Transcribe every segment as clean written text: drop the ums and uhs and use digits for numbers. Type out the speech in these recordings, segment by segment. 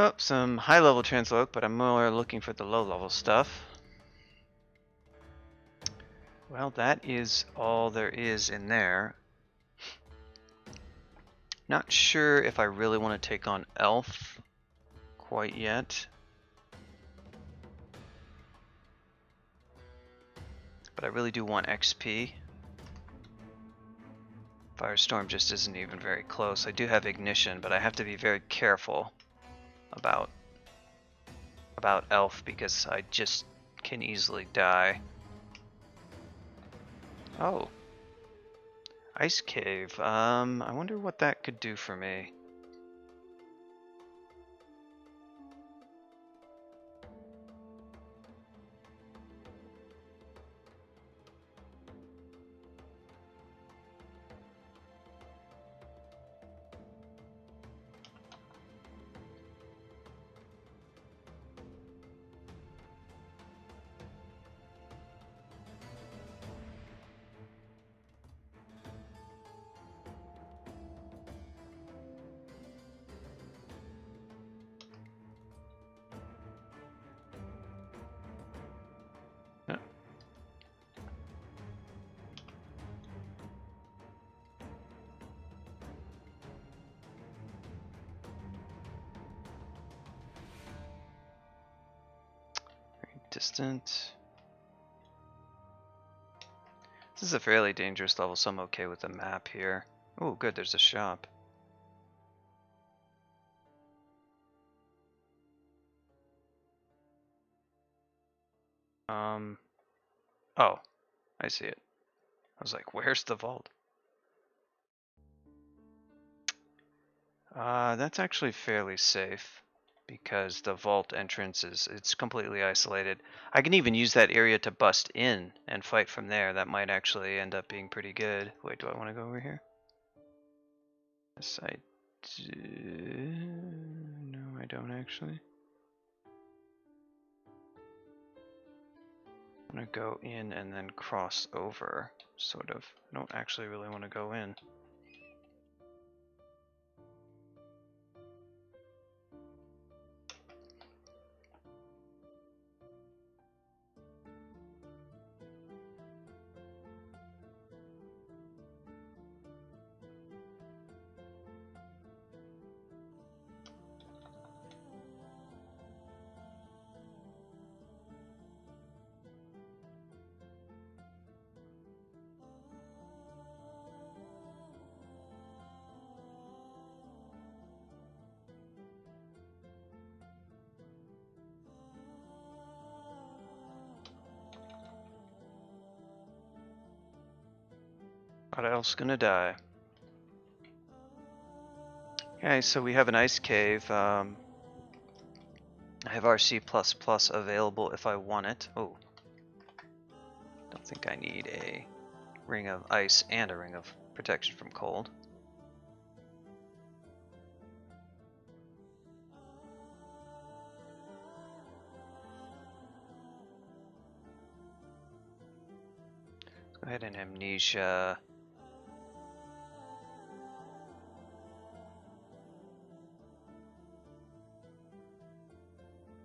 Oh, some high-level transloc, but I'm more looking for the low-level stuff. Well, that is all there is in there. Not sure if I really want to take on Elf quite yet. But I really do want XP. Firestorm just isn't even very close. I do have Ignition, but I have to be very careful about Elf because I just can easily die. Oh. Ice Cave. I wonder what that could do for me. Distant. This is a fairly dangerous level, so I'm okay with the map here. Oh, good, there's a shop. Oh, I see it. I was like, where's the vault? That's actually fairly safe because the vault entrance it's completely isolated. I can even use that area to bust in and fight from there. That might actually end up being pretty good. Wait, do I want to go over here? Yes, I do. No, I don't actually. I'm gonna go in and then cross over, sort of. I don't actually really want to go in. What else gonna die? Okay, so we have an ice cave. I have RC++ available if I want it. Oh, don't think I need a ring of ice and a ring of protection from cold. Let's go ahead and amnesia.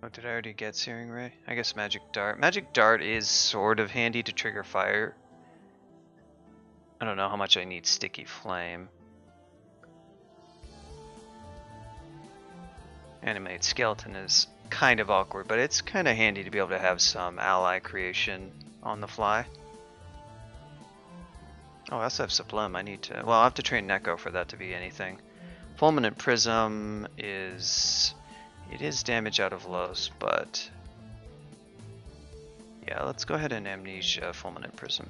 Oh, did I already get Searing Ray? I guess Magic Dart. Magic Dart is sort of handy to trigger fire. I don't know how much I need Sticky Flame. Animate Skeleton is kind of awkward, but it's kind of handy to be able to have some ally creation on the fly. Oh, I also have Sublime. I need to... Well, I'll have to train Neko for that to be anything. Fulminant Prism is... It is damage out of lows, but... Yeah, let's go ahead and Amnesia Fulminant Prism.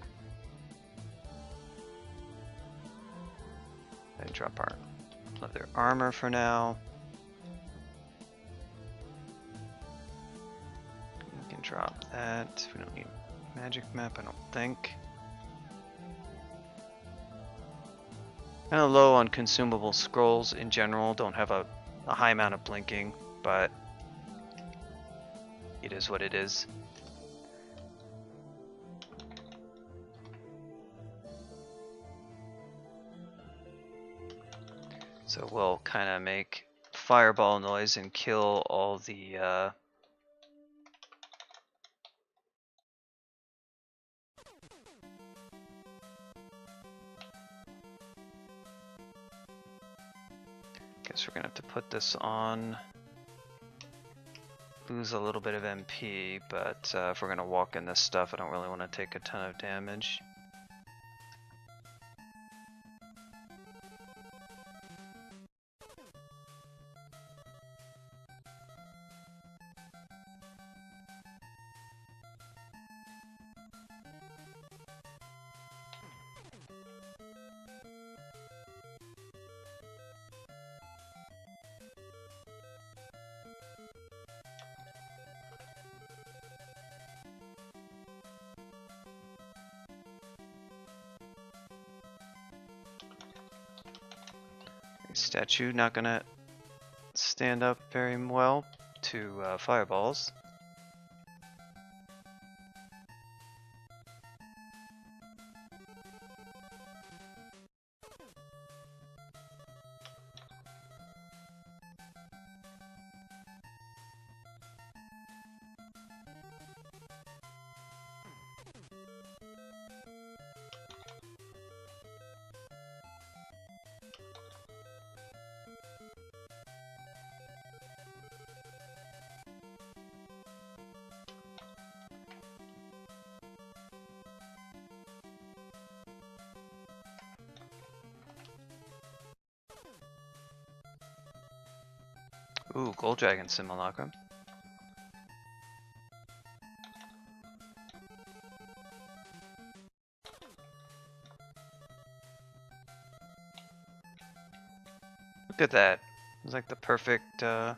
And drop our leather armor for now. We can drop that. We don't need magic map, I don't think. Kind of low on consumable scrolls in general. Don't have a high amount of blinking, but it is what it is. So we'll kind of make fireball noise and kill all the guess we're gonna have to put this on. Lose a little bit of MP, but if we're gonna walk in this stuff, I don't really want to take a ton of damage. Statue not gonna stand up very well to fireballs. Ooh, Gold Dragon Simulacrum. Look at that. It's like the perfect I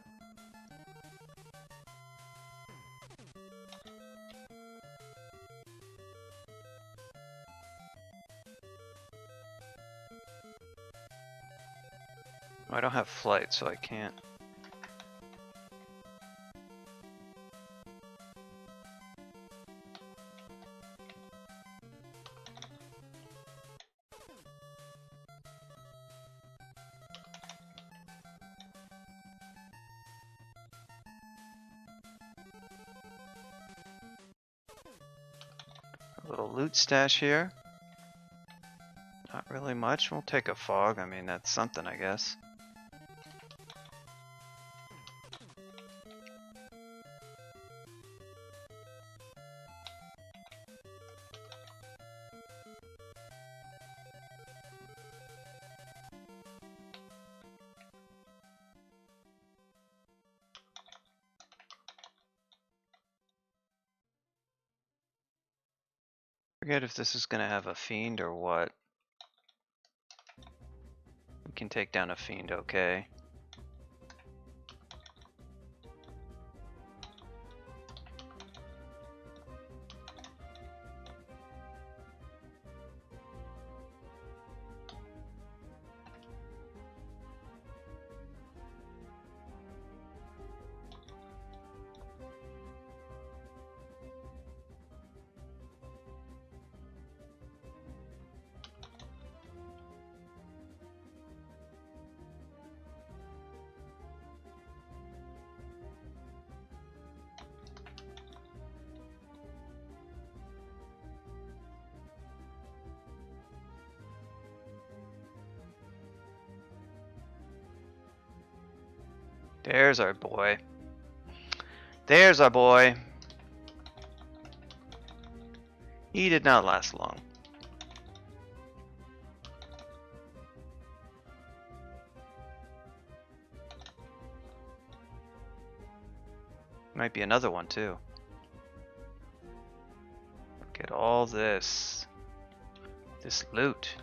don't have flight, so I can't. A little loot stash here. Not really much. We'll take a fog. I mean, that's something, I guess. Forget if this is gonna have a fiend or what. We can take down a fiend, okay. There's our boy. There's our boy. He did not last long. Might be another one too. Look at all this. This loot.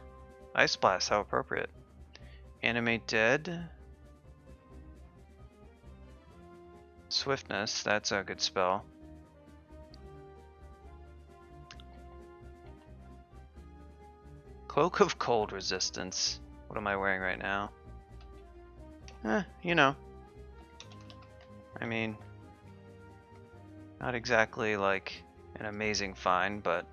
Ice Blast, how appropriate. Animate Dead. Swiftness, that's a good spell. Cloak of Cold Resistance. What am I wearing right now? You know. I mean, not exactly like an amazing find, but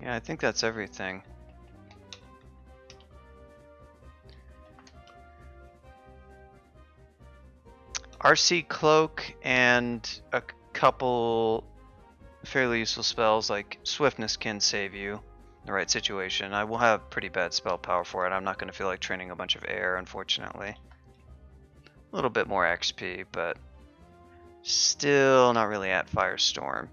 yeah, I think that's everything. RC Cloak and a couple fairly useful spells like Swiftness can save you in the right situation. I will have pretty bad spell power for it. I'm not going to feel like training a bunch of air, unfortunately. A little bit more XP, but still not really at Firestorm.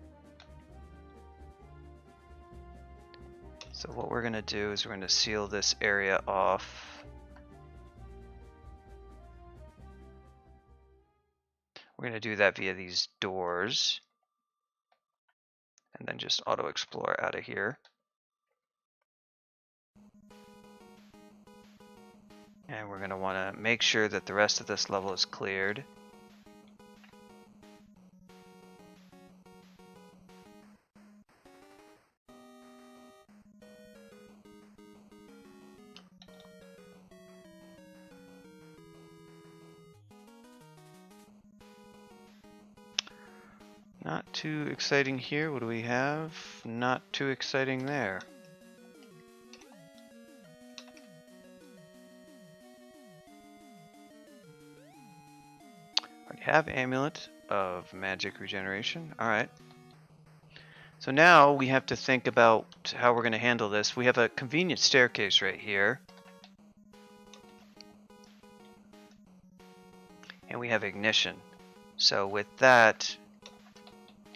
So what we're going to do is we're going to seal this area off. We're going to do that via these doors. And then just auto-explore out of here. And we're going to want to make sure that the rest of this level is cleared. Not too exciting here. What do we have? Not too exciting there. Already have Amulet of Magic Regeneration. Alright. So now we have to think about how we're going to handle this. We have a convenient staircase right here. And we have Ignition. So with that,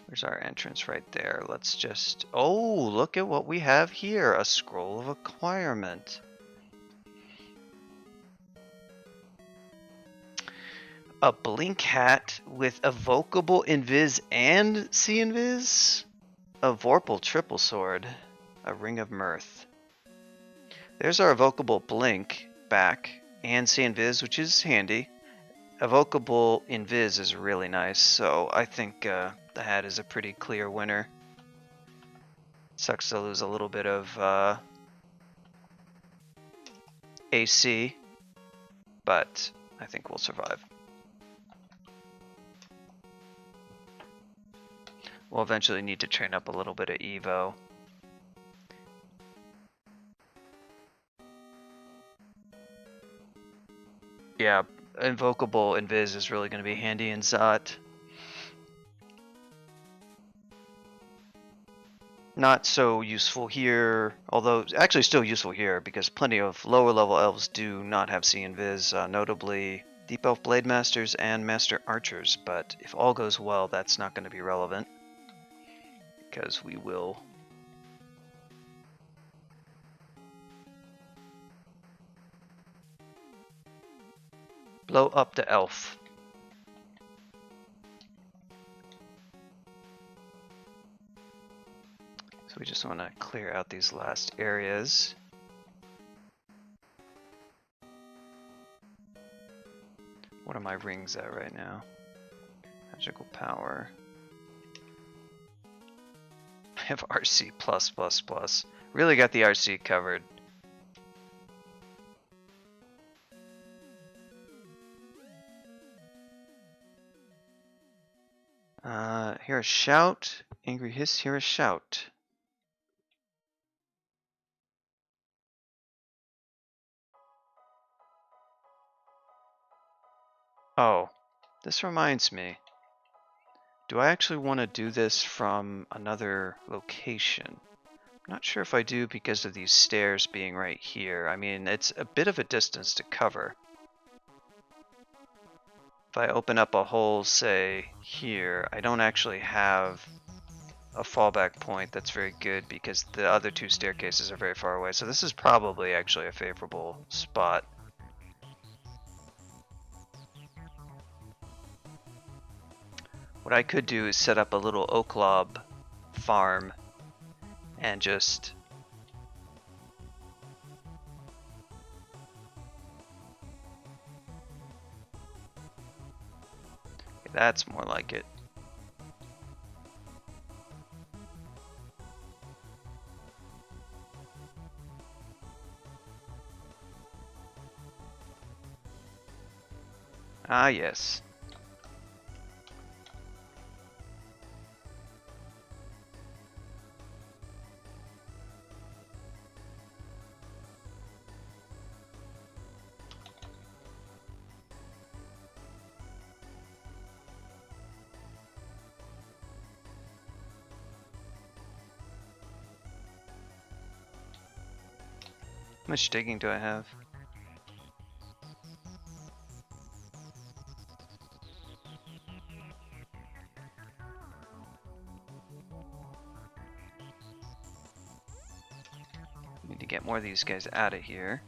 there's our entrance right there. Let's just... Oh, look at what we have here. A Scroll of Acquirement. A Blink Hat with Evocable Invis and See Invis? A Vorpal Triple Sword. A Ring of Mirth. There's our Evocable Blink back. And See Invis, which is handy. Evocable Invis is really nice, so I think the hat is a pretty clear winner. Sucks to lose a little bit of AC, but I think we'll survive. We'll eventually need to train up a little bit of Evo. Yeah, Invocable Invis is really going to be handy in Zot. Not so useful here, although actually still useful here because plenty of lower level elves do not have See Invis, notably Deep Elf Blade Masters and Master Archers, but if all goes well, that's not going to be relevant because we will blow up the elf. So we just want to clear out these last areas. What are my rings at right now? Magical power. I have RC +++. Really got the RC covered. Hear a shout. Angry hiss, hear a shout. Oh, this reminds me. Do I actually want to do this from another location? I'm not sure if I do because of these stairs being right here. I mean, it's a bit of a distance to cover. If I open up a hole, say, here, I don't actually have a fallback point that's very good because the other two staircases are very far away. So this is probably actually a favorable spot. What I could do is set up a little oak lob farm and just that's more like it. Ah, yes. How much digging do I have? Need to get more of these guys out of here.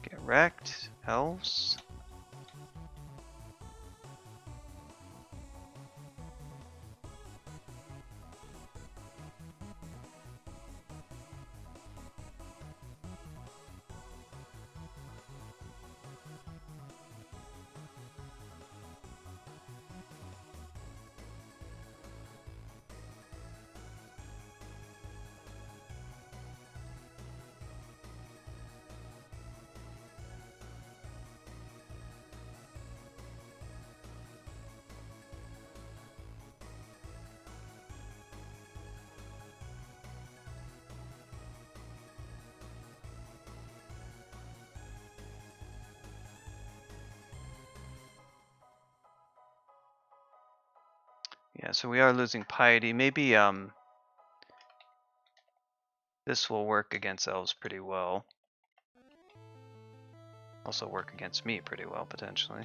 Get wrecked. Elves. Yeah, so we are losing piety. Maybe this will work against elves pretty well. Also work against me pretty well, potentially.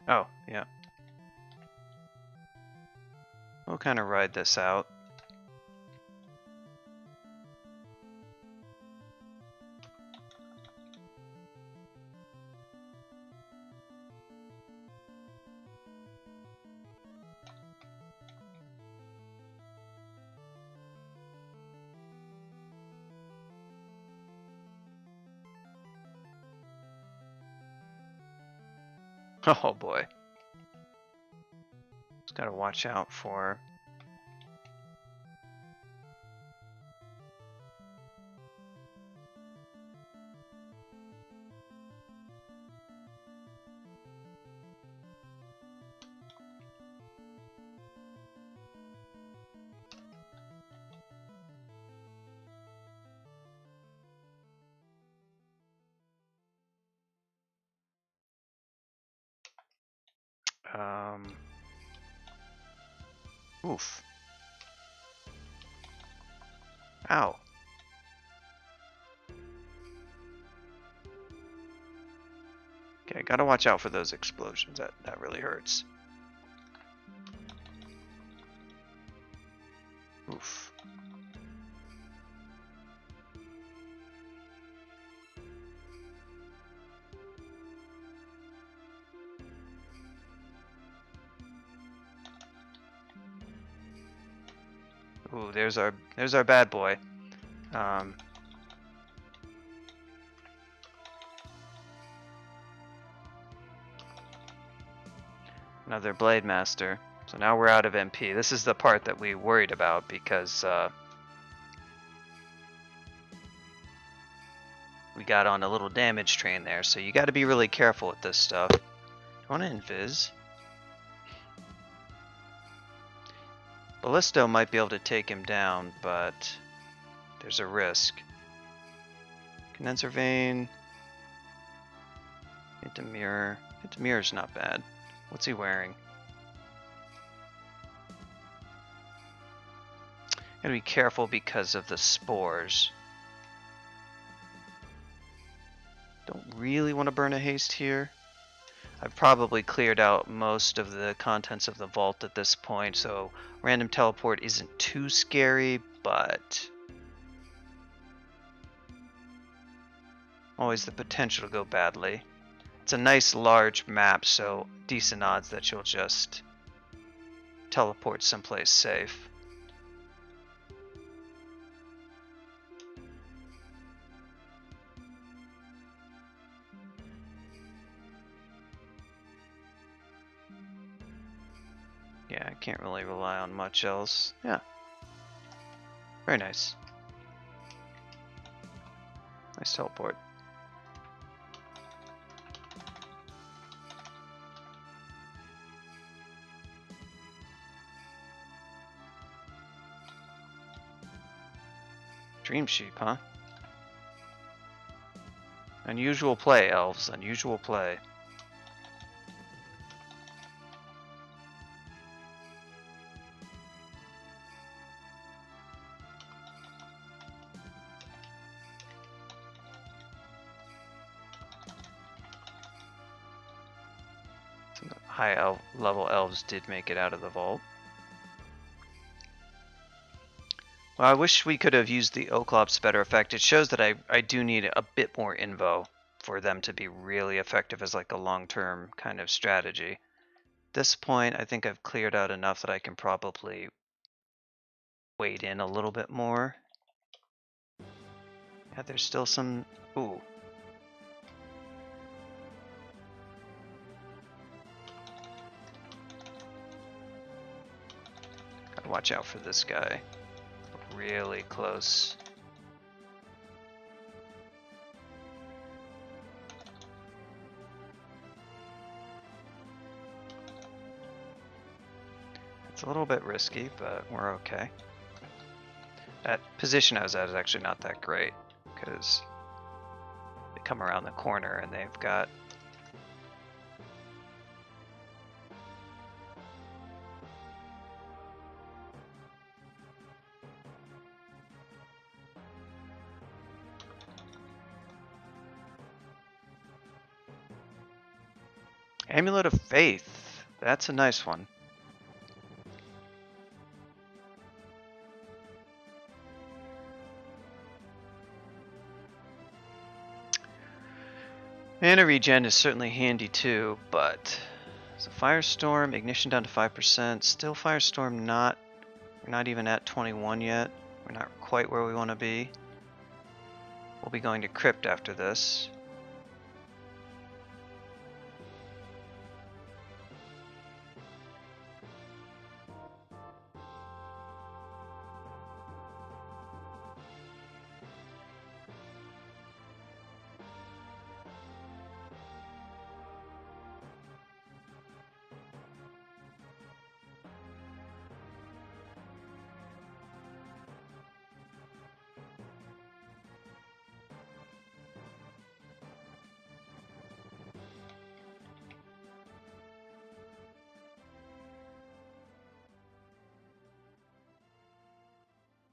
Oh, yeah. We'll kind of ride this out. Oh boy. Just gotta watch out for... Oof. Ow. Okay, gotta watch out for those explosions. That really hurts. Oof. Ooh, there's our bad boy. Another Blade Master. So now we're out of MP. This is the part that we worried about because we got on a little damage train there. So you got to be really careful with this stuff. Do you want to invis? Ballisto might be able to take him down, but there's a risk. Condenser Vein. Into Mirror. Into Mirror's not bad. What's he wearing? Gotta be careful because of the spores. Don't really want to burn a haste here. I've probably cleared out most of the contents of the vault at this point, so random teleport isn't too scary, but always the potential to go badly. It's a nice large map, so decent odds that you'll just teleport someplace safe. Yeah, I can't really rely on much else. Yeah. Very nice. Nice teleport. Dream Sheep, huh? Unusual play, elves. Unusual play. Some high level elves did make it out of the vault. Well, I wish we could have used the Oclops better effect. It shows that I do need a bit more invo for them to be really effective as like a long-term kind of strategy. At this point, I think I've cleared out enough that I can probably wade in a little bit more. Yeah, there's still some... Ooh. Gotta watch out for this guy. Really close. It's a little bit risky, but we're okay. That position I was at is actually not that great, because they come around the corner and they've got... Amulet of Faith. That's a nice one. Mana regen is certainly handy too, but so Firestorm, ignition down to 5%. Still Firestorm not, we're not even at 21 yet. We're not quite where we want to be. We'll be going to Crypt after this.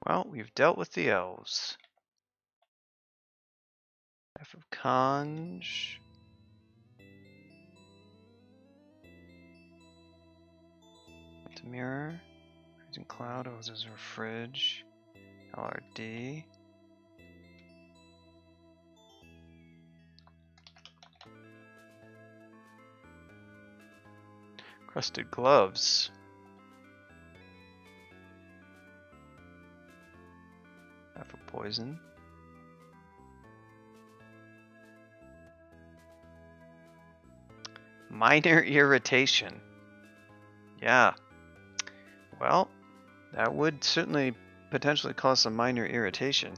Well, we've dealt with the elves. F of Conj. To mirror. Rising Cloud, Oz's Fridge. LRD. Crusted Gloves. Half a Poison. Minor Irritation. Yeah. Well, that would certainly potentially cause some minor irritation.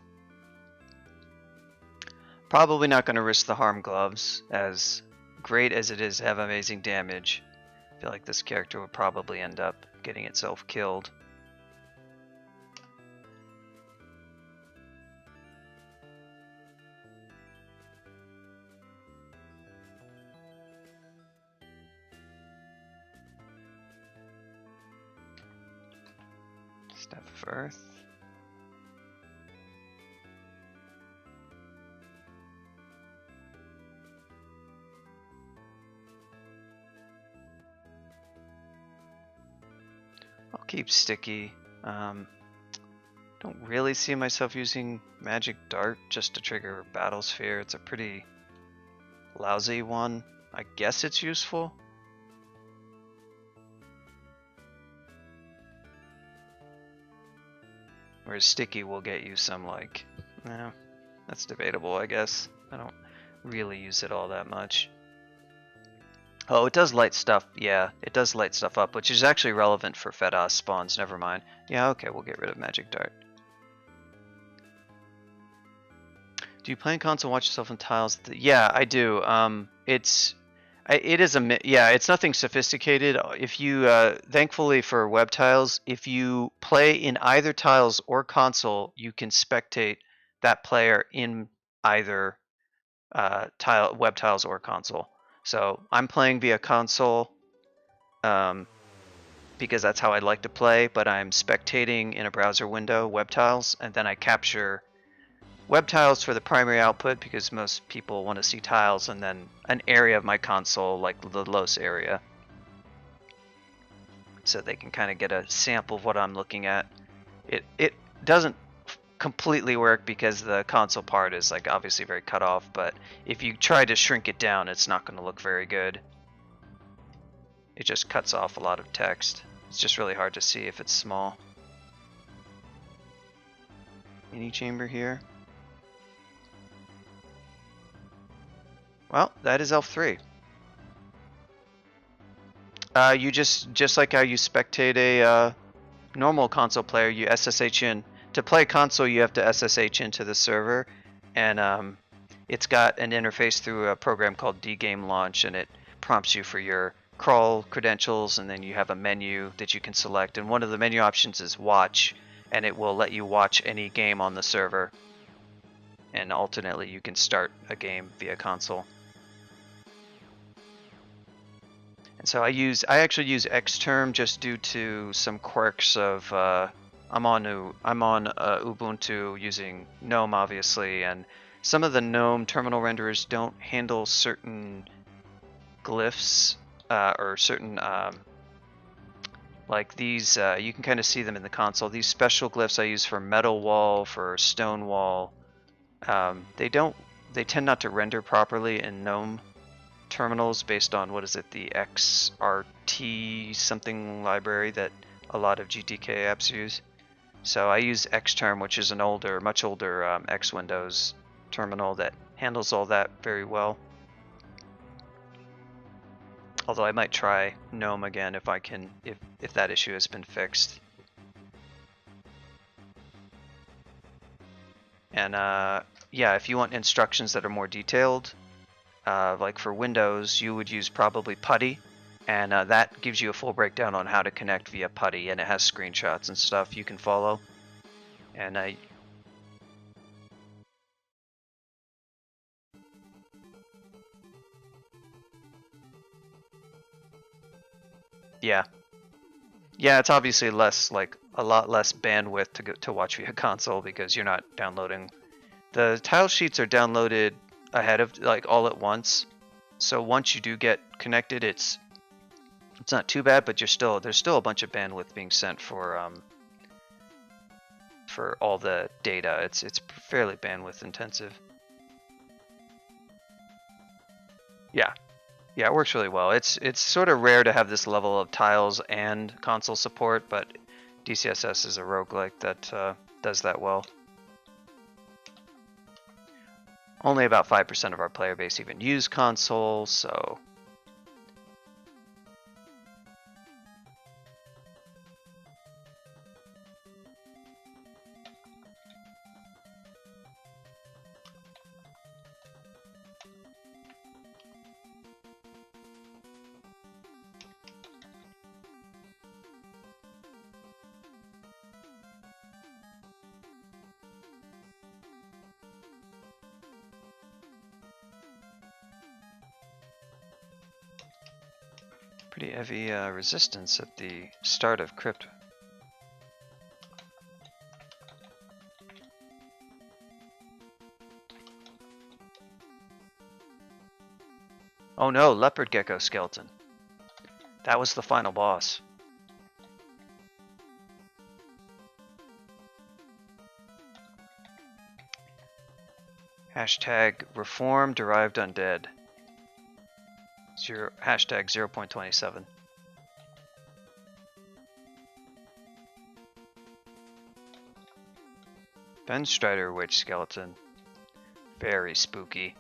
Probably not going to risk the Harm Gloves, as great as it is to have amazing damage. I feel like this character would probably end up getting itself killed. Staff of Earth. I'll keep Sticky. Don't really see myself using Magic Dart just to trigger Battle Sphere. It's a pretty lousy one. I guess it's useful. Whereas Sticky will get you some, like, that's debatable, I guess. I don't really use it all that much. Oh, it does light stuff. Yeah, it does light stuff up, which is actually relevant for Fedhas spawns. Never mind. Yeah, okay, we'll get rid of Magic Dart. Do you play in console, watch yourself in tiles? Yeah, I do. It's nothing sophisticated. If you, thankfully for web tiles, if you play in either tiles or console, you can spectate that player in either web tiles or console. So I'm playing via console because that's how I like to play, but I'm spectating in a browser window web tiles, and then I capture web tiles for the primary output because most people want to see tiles, and then an area of my console, like the Los area, so they can kind of get a sample of what I'm looking at. It doesn't completely work because the console part is like obviously very cut off, but if you try to shrink it down, it's not going to look very good. It just cuts off a lot of text. It's just really hard to see if it's small. Mini chamber here. Well, that is Elf 3. You just like how you spectate a normal console player, you SSH in. To play console, you have to SSH into the server, and it's got an interface through a program called dgame launch, and it prompts you for your crawl credentials, and then you have a menu that you can select, and one of the menu options is watch, and it will let you watch any game on the server, and alternately you can start a game via console. And so I actually use Xterm just due to some quirks of I'm on Ubuntu using GNOME obviously, and some of the GNOME terminal renderers don't handle certain glyphs or certain like these. You can kind of see them in the console. These special glyphs I use for metal wall, for stone wall. They tend not to render properly in GNOME terminals based on the XRT something library that a lot of GTK apps use. So I use Xterm, which is an much older X Windows terminal that handles all that very well. Although I might try GNOME again if I can, if that issue has been fixed. And yeah, if you want instructions that are more detailed, like for Windows, you would use probably PuTTY, and that gives you a full breakdown on how to connect via PuTTY, and it has screenshots and stuff you can follow. And yeah, it's obviously a lot less bandwidth to watch via console because you're not downloading. The tile sheets are downloaded ahead of all at once, so once you do get connected, it's not too bad, but there's still a bunch of bandwidth being sent for all the data. It's fairly bandwidth intensive. Yeah, it works really well. It's sort of rare to have this level of tiles and console support, but DCSS is a roguelike that does that well. Only about 5% of our player base even use console, so pretty heavy resistance at the start of Crypt. Oh no, leopard gecko skeleton. That was the final boss. Hashtag reform derived undead. Hashtag 0.27. Ben Strider witch skeleton. Very spooky.